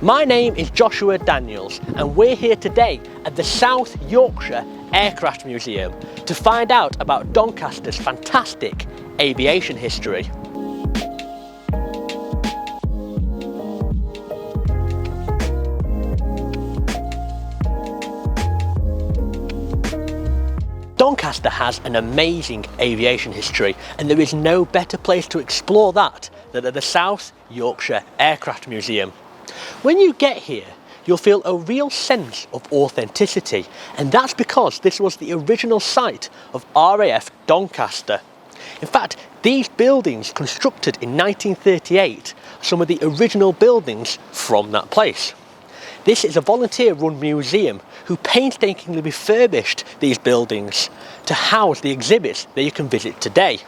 My name is Joshua Daniels and we're here today at the South Yorkshire Aircraft Museum to find out about Doncaster's fantastic aviation history. Doncaster has an amazing aviation history and there is no better place to explore that than at the South Yorkshire Aircraft Museum. When you get here, you'll feel a real sense of authenticity, and that's because this was the original site of RAF Doncaster. In fact, these buildings constructed in 1938 are some of the original buildings from that place. This is a volunteer-run museum who painstakingly refurbished these buildings to house the exhibits that you can visit today.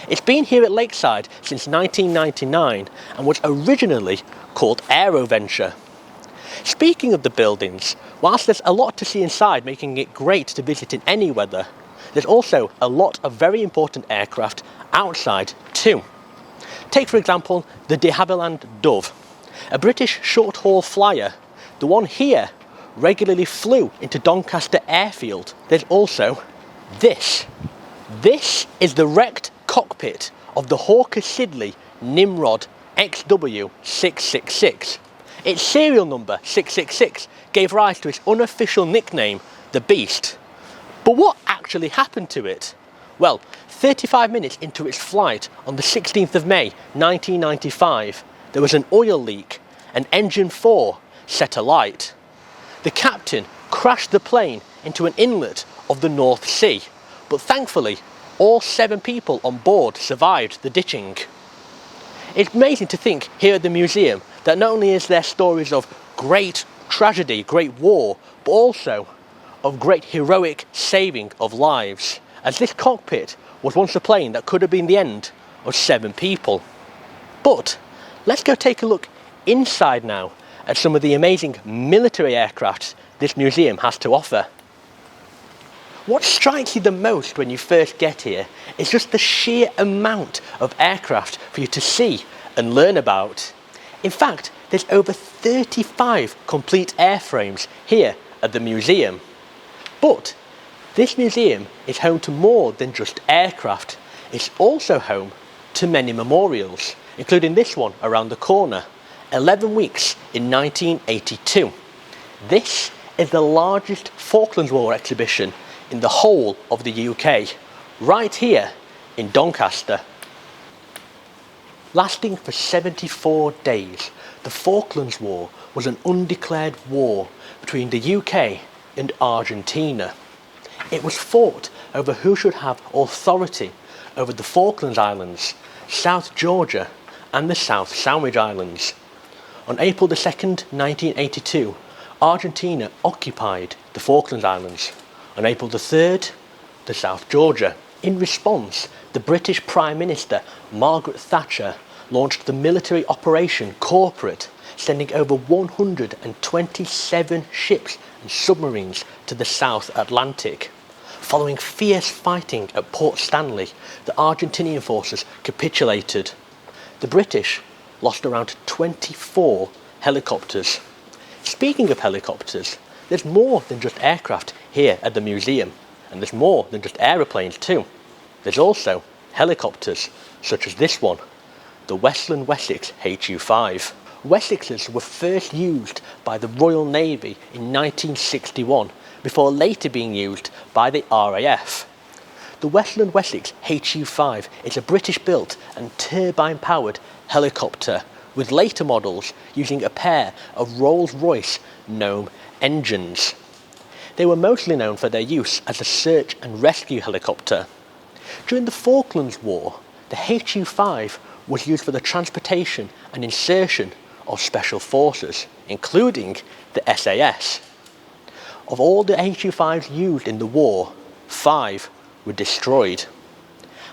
It's been here at Lakeside since 1999 and was originally called Aeroventure. Speaking of the buildings, whilst there's a lot to see inside, making it great to visit in any weather, there's also a lot of very important aircraft outside too. Take for example the de Havilland Dove, a British short-haul flyer. The one here regularly flew into Doncaster Airfield. There's also this. This is the wrecked cockpit of the Hawker Siddeley Nimrod XW666. Its serial number 666 gave rise to its unofficial nickname, the Beast. But what actually happened to it? Well, 35 minutes into its flight on the 16th of May 1995, there was an oil leak and engine 4 set alight. The captain crashed the plane into an inlet of the North Sea, but thankfully all 7 people on board survived the ditching. It's amazing to think here at the museum that not only is there stories of great tragedy, great war, but also of great heroic saving of lives, as this cockpit was once a plane that could have been the end of 7 people. But let's go take a look inside now at some of the amazing military aircraft this museum has to offer. What strikes you the most when you first get here is just the sheer amount of aircraft for you to see and learn about. In fact, there's over 35 complete airframes here at the museum. But this museum is home to more than just aircraft. It's also home to many memorials, including this one around the corner, 11 weeks in 1982. This is the largest Falklands War exhibition in the whole of the UK, right here in Doncaster. Lasting for 74 days, the Falklands War was an undeclared war between the UK and Argentina. It was fought over who should have authority over the Falklands Islands, South Georgia and the South Sandwich Islands. On April the 2nd, 1982, Argentina occupied the Falklands Islands. On April the 3rd, the South Georgia. In response, the British Prime Minister Margaret Thatcher launched the military operation Corporate, sending over 127 ships and submarines to the South Atlantic. Following fierce fighting at Port Stanley, the Argentinian forces capitulated. The British lost around 24 helicopters. Speaking of helicopters, there's more than just aircraft here at the museum, and there's more than just aeroplanes too. There's also helicopters, such as this one, the Westland Wessex HU-5. Wessexes were first used by the Royal Navy in 1961, before later being used by the RAF. The Westland Wessex HU-5 is a British-built and turbine-powered helicopter, with later models using a pair of Rolls-Royce Gnome engines. They were mostly known for their use as a search and rescue helicopter. During the Falklands War, the HU-5 was used for the transportation and insertion of special forces, including the SAS. Of all the HU-5s used in the war, 5 were destroyed.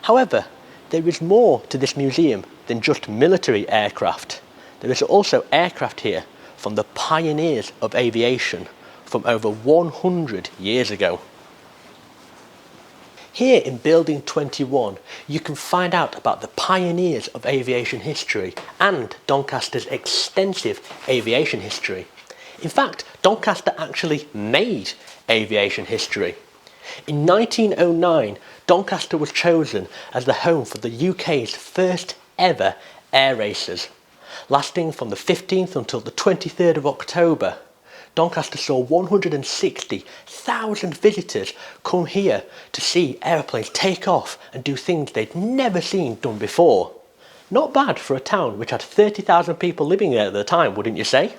However, there is more to this museum than just military aircraft. There is also aircraft here from the pioneers of aviation from over 100 years ago. Here in Building 21, you can find out about the pioneers of aviation history and Doncaster's extensive aviation history. In fact, Doncaster actually made aviation history. In 1909, Doncaster was chosen as the home for the UK's first ever air races, lasting from the 15th until the 23rd of October. Doncaster saw 160,000 visitors come here to see aeroplanes take off and do things they'd never seen done before. Not bad for a town which had 30,000 people living there at the time, wouldn't you say?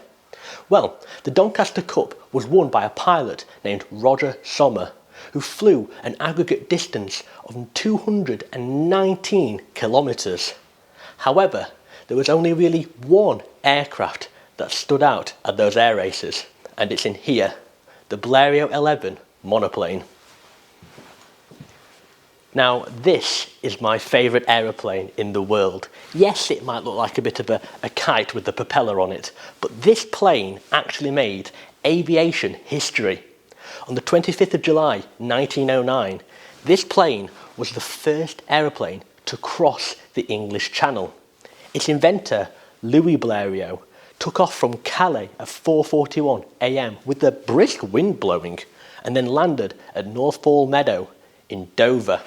Well, the Doncaster Cup was won by a pilot named Roger Sommer, who flew an aggregate distance of 219 kilometres. However, there was only really one aircraft that stood out at those air races, and it's in here, the Blériot 11 monoplane. Now, this is my favourite aeroplane in the world. Yes, it might look like a bit of a kite with the propeller on it, but this plane actually made aviation history. On the 25th of July 1909, this plane was the first aeroplane to cross the English Channel. Its inventor, Louis Blériot, took off from Calais at 4:41 a.m. with a brisk wind blowing and then landed at Northfall Meadow in Dover.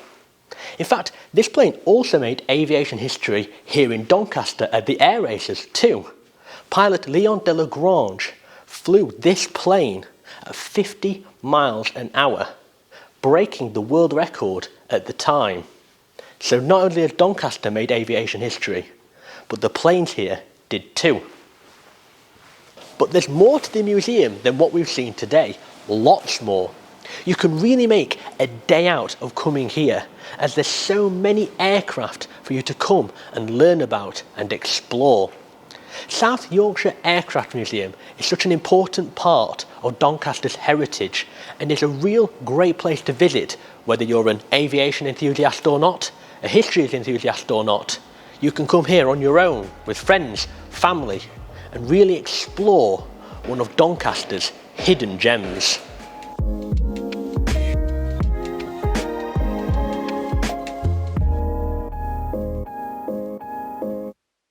In fact, this plane also made aviation history here in Doncaster at the air races too. Pilot Leon de Lagrange flew this plane at 50 miles an hour, breaking the world record at the time. So not only has Doncaster made aviation history, but the planes here did too. But there's more to the museum than what we've seen today, lots more. You can really make a day out of coming here, as there's so many aircraft for you to come and learn about and explore. South Yorkshire Aircraft Museum is such an important part of Doncaster's heritage, and is a real great place to visit whether you're an aviation enthusiast or not, a history enthusiast or not. You can come here on your own with friends, family, and really explore one of Doncaster's hidden gems.